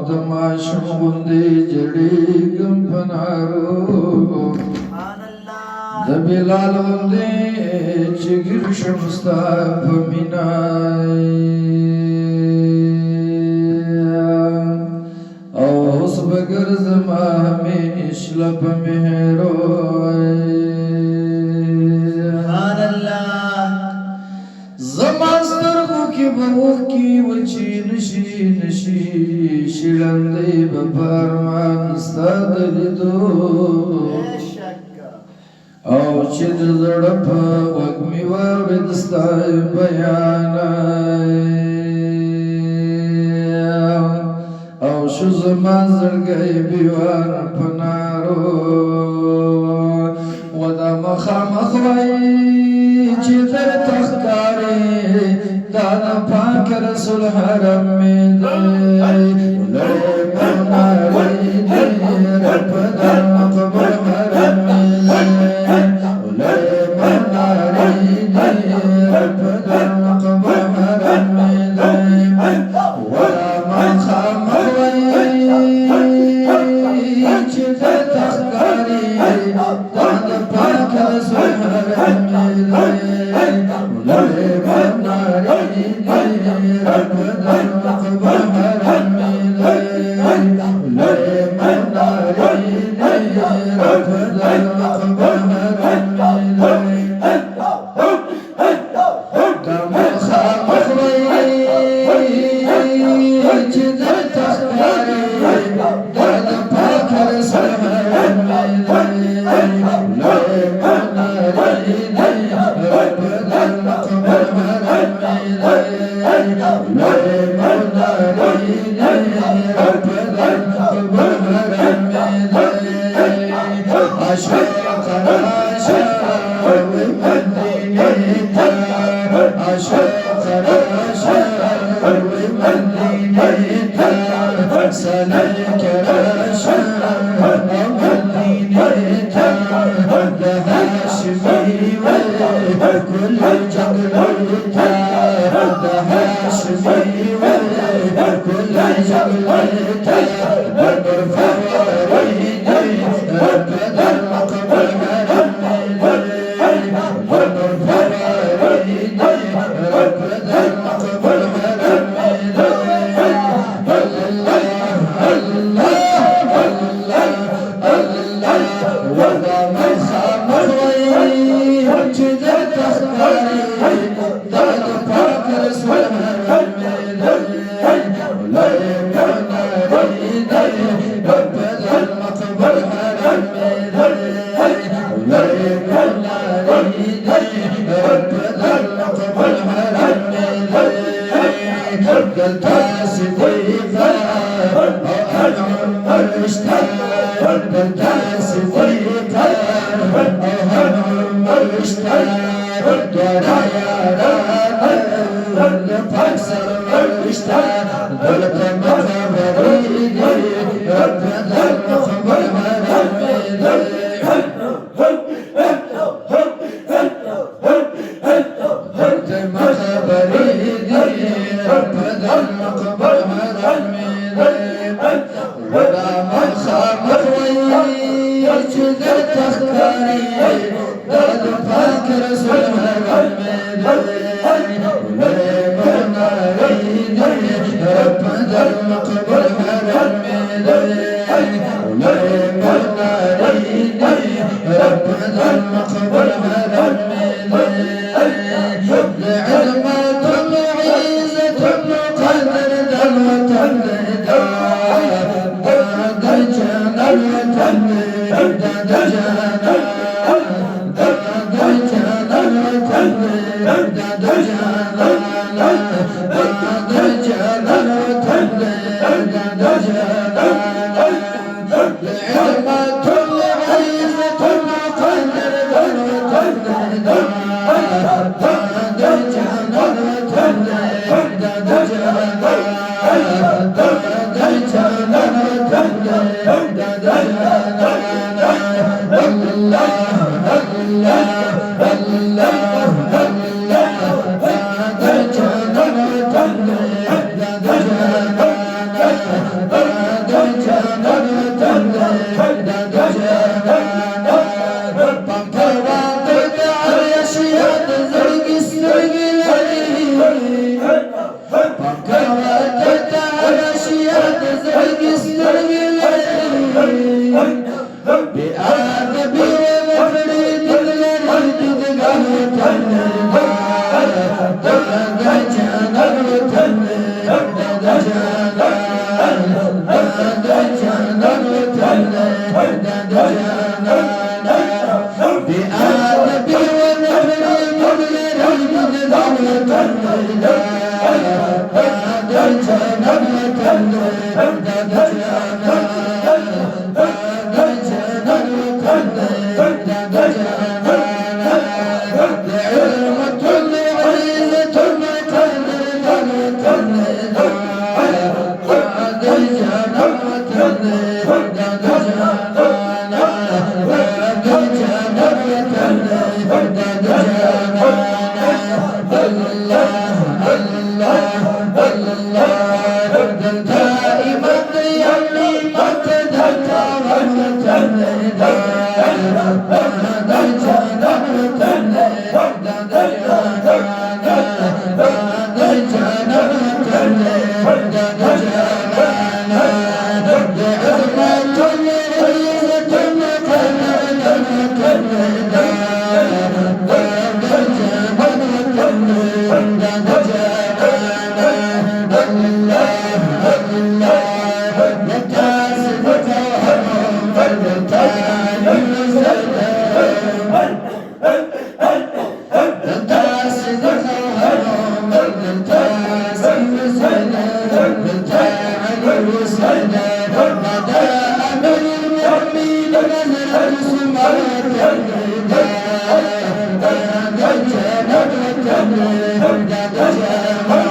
دماشم غندې جړېږم په نارو د بلال غندې چې ګیر شم ستا په مینا او اوس به ګرځم همیش له په مهرو زما سترګو کې به اوښکې وچې نشي شړندې به په ارمان ستا د لیدو او چې د زړه په غوږ مې واورېد ستا بیان او شو زما زړګی بیوار په نارو و دا مخامخ وایي چې درته ښکارې دا د پاک رسول حرم مې دی لړې په نارې دی رب د مقبول حرم مې دی لړې په نارې دی رب د مقبول حرم مې دی و دا مخامخ وایي چې درته ښکارې دا د پاک رسول حرم مې دی لړې په نارې رب د مقبول حرم مې دی لړې په نارې رب د مقبول حرم مې دی دا مخامخ وایي چې درته ښکارې دا د پاک رسول حرم مې دی لړې په نارې رب د مقبول حرم مې دی لړې په نارې رب د مقبول حرم مې دی عاشق راشه وی مدینې ته عاشق راشه وی مدینې ته سلیک راشه مدینې ته د هاشمي وی کل جګړې ته د هاشمي وی کل جګړې ته بدر فرید رب د مقبول حرم مې دی بدر فرید رب د مقبول حرم مې دی ودا مخامخ وایي چې درته ښکارې دا د پاک رسول حرم مې دی لړې په نارې دی رب د مقبول حرم مې دی لړې په نارې دی رب د مقبول حرم مې دی دلته صدیقه او عمر شته دلته صدیقه او عمر شته دواړه یاران د پاک سرور شته دلته مخبرې دي رب د مقبول حرم مې دی دلته مخبرې دي رب د مقبول حرم مې دی ودا مخامخ وایي چې درته ښکارې دا د پاک رسول حرم مې دی لړې په نارې دی رب د مقبول حرم مې دی لړې په نارې دی رب د مقبول حرم مې دی لعظمت وعزة وقدر د الوطن دا د جان الوطن دا د جان دا د جان الوطن دا د جان دا د جان الوطن دا د جان لعظمت وعزة وقدر د الوطن دا د جان الوطن دا د جان Jannah